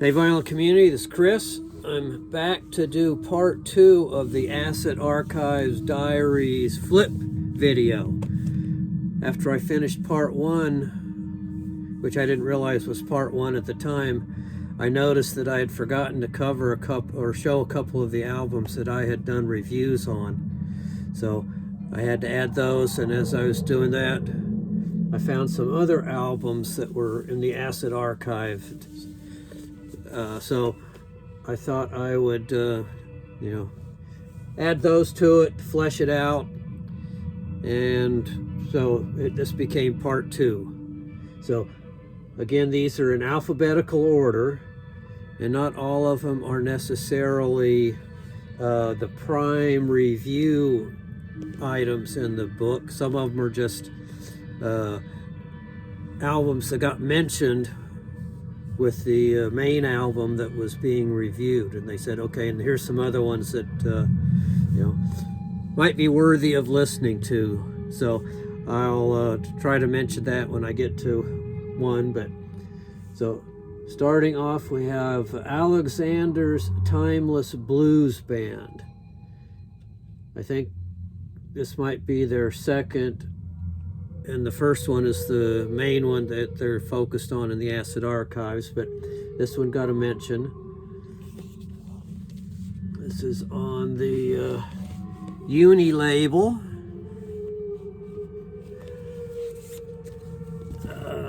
Hey Vinyl community, this is Chris. I'm back to do part 2 of the Acid Archives Diaries flip video. After I finished part 1, which I didn't realize was part 1 at the time, I noticed that I had forgotten to cover a couple or show a couple of the albums that I had done reviews on. So I had to add those, and as I was doing that, I found some other albums that were in the Acid Archive. So I thought I would, add those to it, flesh it out, and so this became part 2. So again, these are in alphabetical order, and not all of them are necessarily the prime review items in the book. Some of them are just albums that got mentioned with the main album that was being reviewed, and they said, okay, and here's some other ones that might be worthy of listening to. So I'll try to mention that when I get to one. But so starting off, we have Alexander's Timeless Blues Band. I think this might be their second, and the first one is the main one that they're focused on in the Acid Archives, but this one got a mention. This is on the Uni label.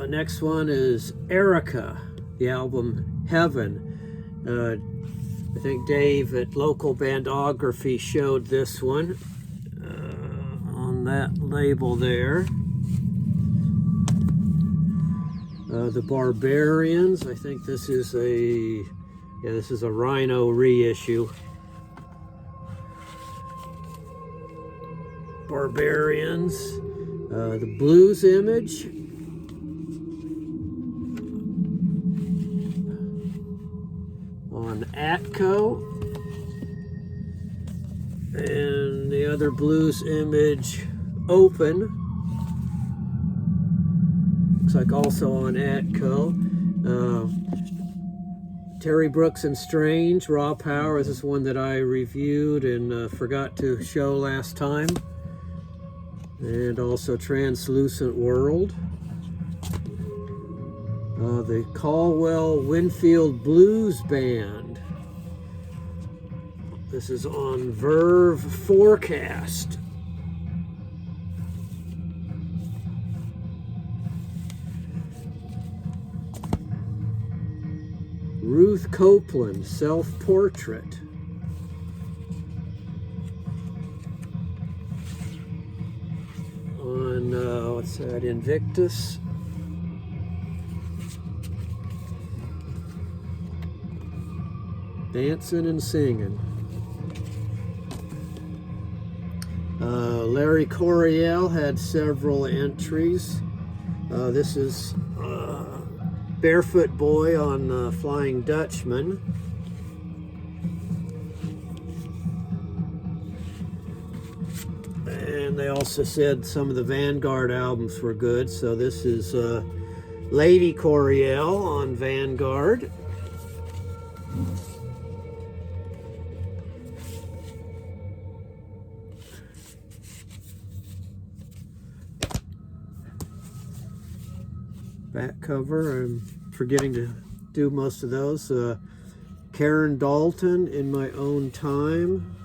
Next one is Erica, the album Heaven. I think Dave at Local Bandography showed this one on that label there. The Barbarians, I think this is a Rhino reissue. Barbarians, the Blues Image, on Atco, and the other Blues Image, Open. Like also on Atco. Terry Brooks and Strange, Raw Power. This is one that I reviewed and forgot to show last time. And also Translucent World. The Caldwell Winfield Blues Band. This is on Verve Forecast. Ruth Copeland, Self-Portrait. On, what's that, Invictus. Dancing and Singing. Larry Coryell had several entries. This is Barefoot Boy on Flying Dutchman. And they also said some of the Vanguard albums were good. So this is Lady Coryell on Vanguard. Back cover, I'm forgetting to do most of those. Karen Dalton, In My Own Time,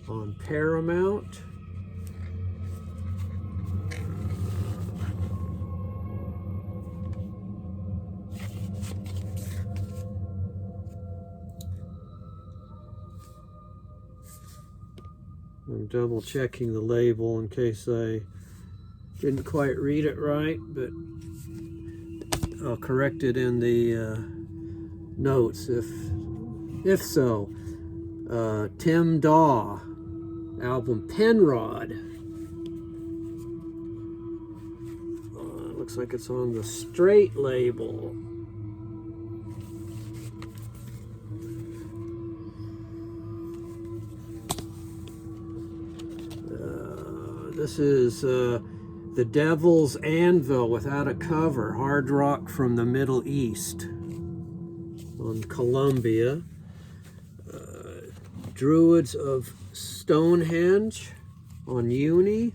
on Paramount. I'm double checking the label in case I didn't quite read it right, but I'll correct it in the notes if so. Tim Daw, album Penrod. Looks like it's on the Straight label. This is The Devil's Anvil without a cover, hard rock from the Middle East on Columbia. Druids of Stonehenge on Uni,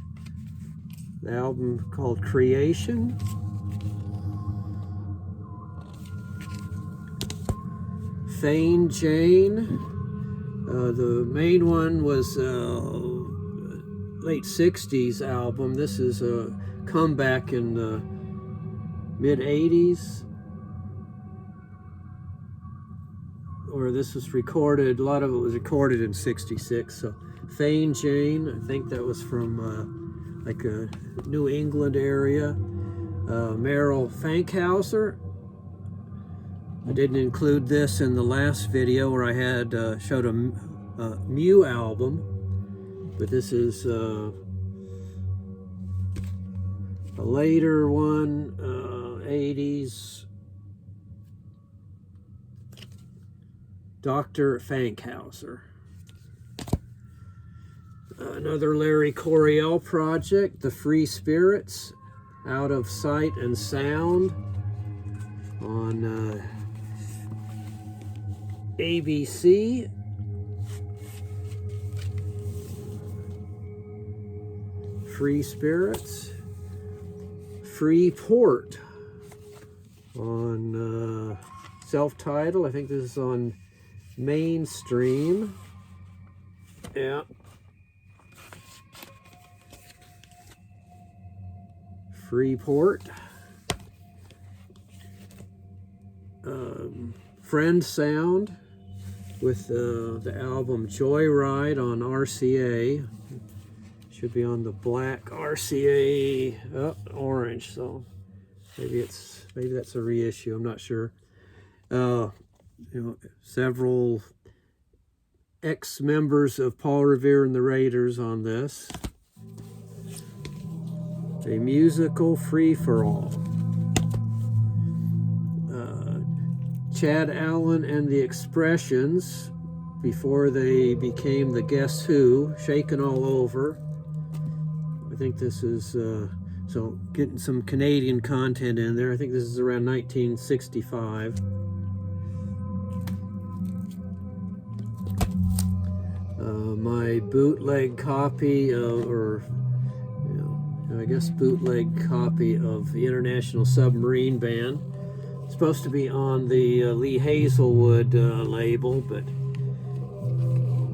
the album called Creation. Fane Jane, the main one was late 60s album. This is a comeback in the mid 80s. Or this was recorded, a lot of it was recorded in 66. So Fane Jane, I think that was from like a New England area. Meryl Fankhauser. I didn't include this in the last video where I had showed a Mew album, but this is a later one, 80s. Dr. Fankhauser. Another Larry Coryell project, The Free Spirits, Out of Sight and Sound on ABC. Free Spirits. Free Port on self-titled. I think this is on Mainstream. Yeah. Freeport. Friend Sound with the album Joyride on RCA. Should be on the black RCA orange, so maybe that's a reissue. I'm not sure. Several ex-members of Paul Revere and the Raiders on this. A musical free-for-all. Chad Allen and the Expressions, before they became the Guess Who, Shaken All Over. I think this is, so getting some Canadian content in there. I think this is around 1965. My bootleg copy I guess bootleg copy of the International Submarine Band. It's supposed to be on the Lee Hazelwood label, but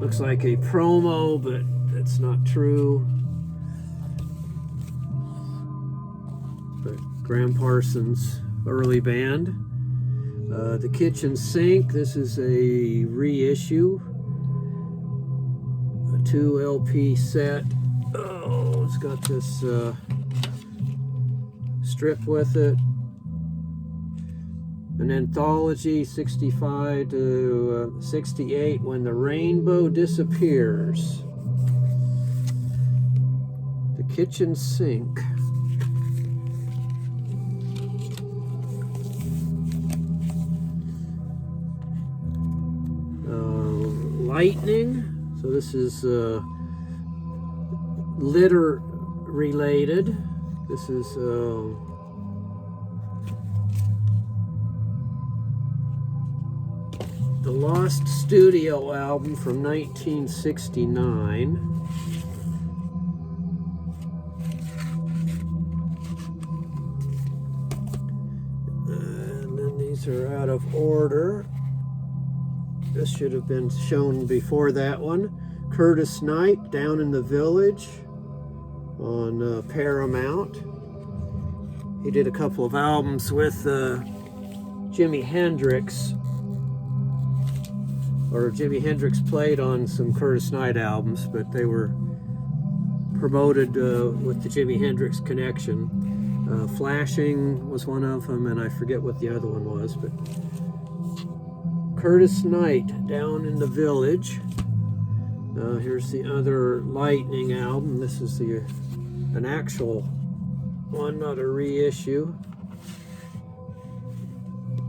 looks like a promo, but that's not true. But Graham Parsons' early band. The Kitchen Sink, this is a reissue. 2 LP set. Oh, it's got this strip with it. An anthology, 65 to 68, When the Rainbow Disappears. The Kitchen Sink. Lightning. So this is litter related. This is the Lost Studio album from 1969. And then these are out of order. This should have been shown before that one. Curtis Knight, Down in the Village on Paramount. He did a couple of albums with Jimi Hendrix. Or Jimi Hendrix played on some Curtis Knight albums, but they were promoted with the Jimi Hendrix connection. Flashing was one of them, and I forget what the other one was, but Curtis Knight, Down in the Village. Here's the other Lightning album. This is an actual one, not a reissue.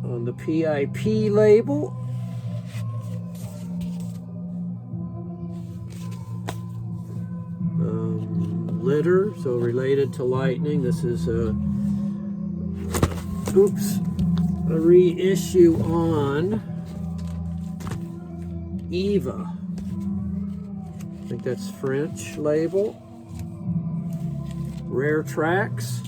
On the PIP label. litter, so related to lightning. This is a reissue on Eva. I think that's French label. Rare Tracks.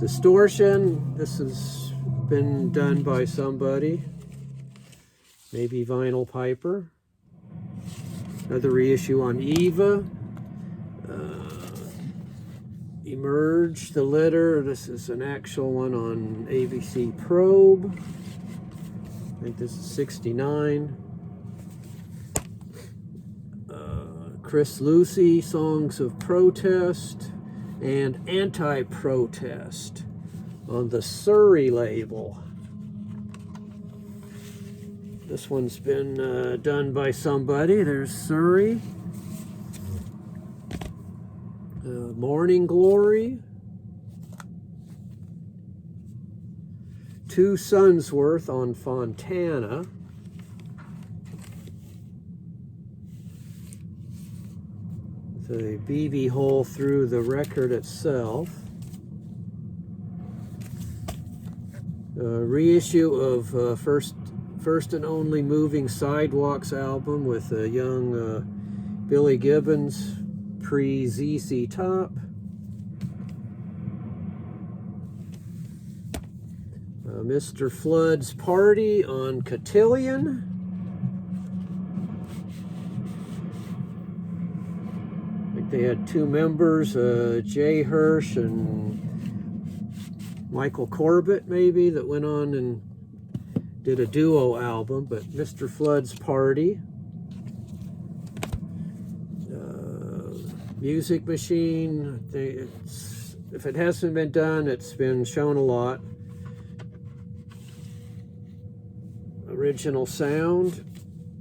Distortion. This has been done by somebody. Maybe Vinyl Piper. Another reissue on Eva. Emerge, the litter. This is an actual one on ABC Probe. I think this is 69. Chris Lucy, Songs of Protest and Anti-Protest on the Surrey label. This one's been done by somebody. There's Surrey. Morning Glory. 2 Suns Worth on Fontana. The BB hole through the record itself. Reissue of First and Only Moving Sidewalks album with a young Billy Gibbons pre-ZZ Top. Mr. Flood's Party on Cotillion. They had 2 members, Jay Hirsch and Michael Corbett, maybe, that went on and did a duo album. But Mr. Flood's Party, Music Machine. If it hasn't been done, it's been shown a lot. Original Sound.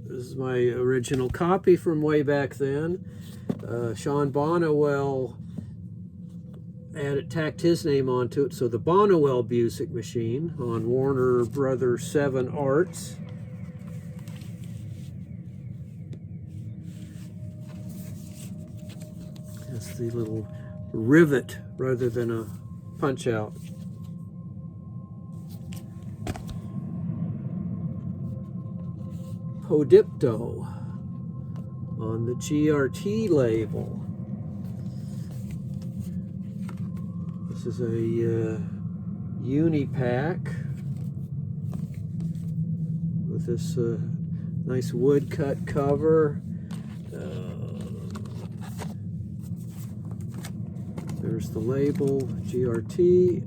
This is my original copy from way back then. Sean Bonnewell tacked his name onto it, so the Bonnewell Music Machine on Warner Brothers 7 Arts. That's the little rivet rather than a punch out. Podipto on the GRT label. This is a uni-pack with this nice woodcut cover. There's the label, GRT.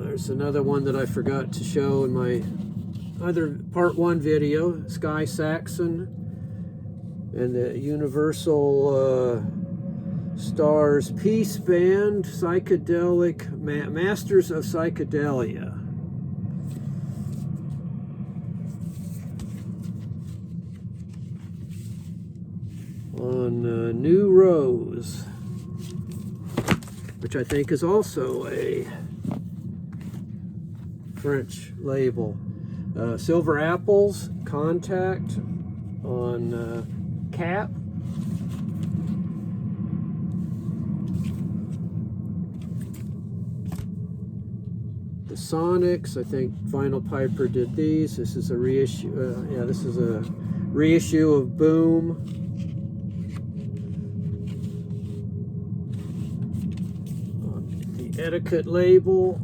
There's another one that I forgot to show in my other part 1 video, Sky Saxon and the Universal Stars Peace Band, Psychedelic, Masters of Psychedelia. On New Rose, which I think is also a French label. Silver Apples, Contact on Cap. The Sonics, I think Vinyl Piper did these. This is a reissue. This is a reissue of Boom. The Etiquette label.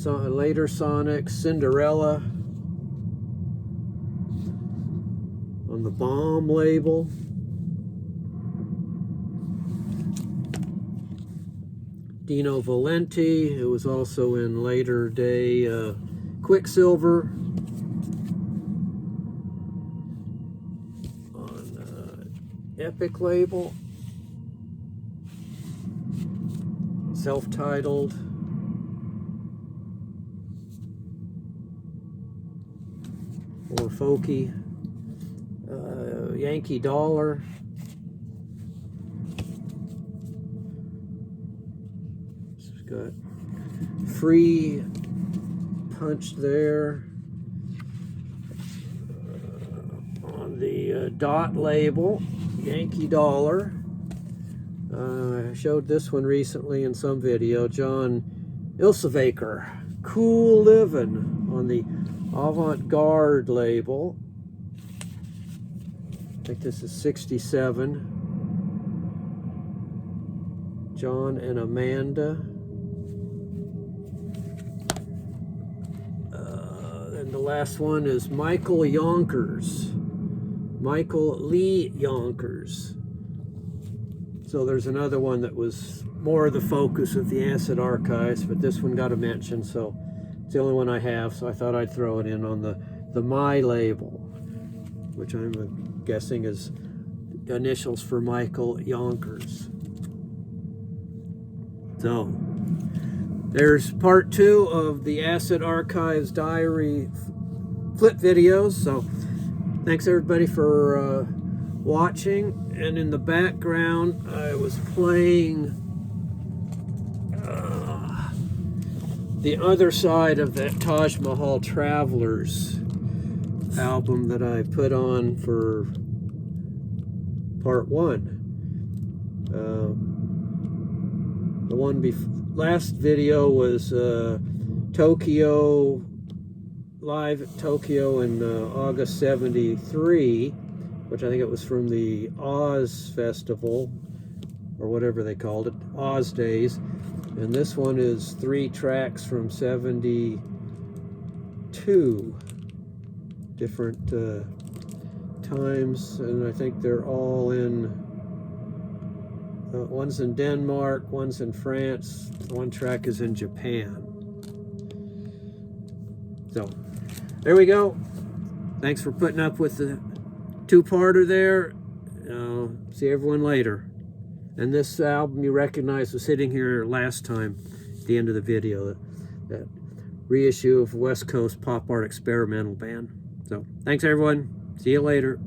Later Sonic, Cinderella on the Bomb label. Dino Valenti, who was also in later day Quicksilver. On Epic label. Self-titled. Or folky. Yankee Dollar. It's got free punched there. the dot label, Yankee Dollar. I showed this one recently in some video. John Ilsevaker, Cool Livin' on the Avant-Garde label. I think this is 67. John and Amanda. And the last one is Michael Yonkers. Michael Lee Yonkers. So there's another one that was more of the focus of the Acid Archives, but this one got a mention, so it's the only one I have, so I thought I'd throw it in on the My label, which I'm guessing is initials for Michael Yonkers. So there's part 2 of the Acid Archives Diary flip videos. So thanks everybody for watching. And in the background I was playing the other side of that Taj Mahal Travelers album that I put on for part 1. The one last video was Tokyo, live at Tokyo in August 73, which I think it was from the Oz Festival, or whatever they called it, Oz Days. And this one is 3 tracks from 72, different times, and I think they're all in, one's in Denmark, one's in France, one track is in Japan. So, there we go. Thanks for putting up with the 2-parter there. See everyone later. And this album you recognize was sitting here last time at the end of the video, that reissue of West Coast Pop Art Experimental Band. So, thanks everyone. See you later.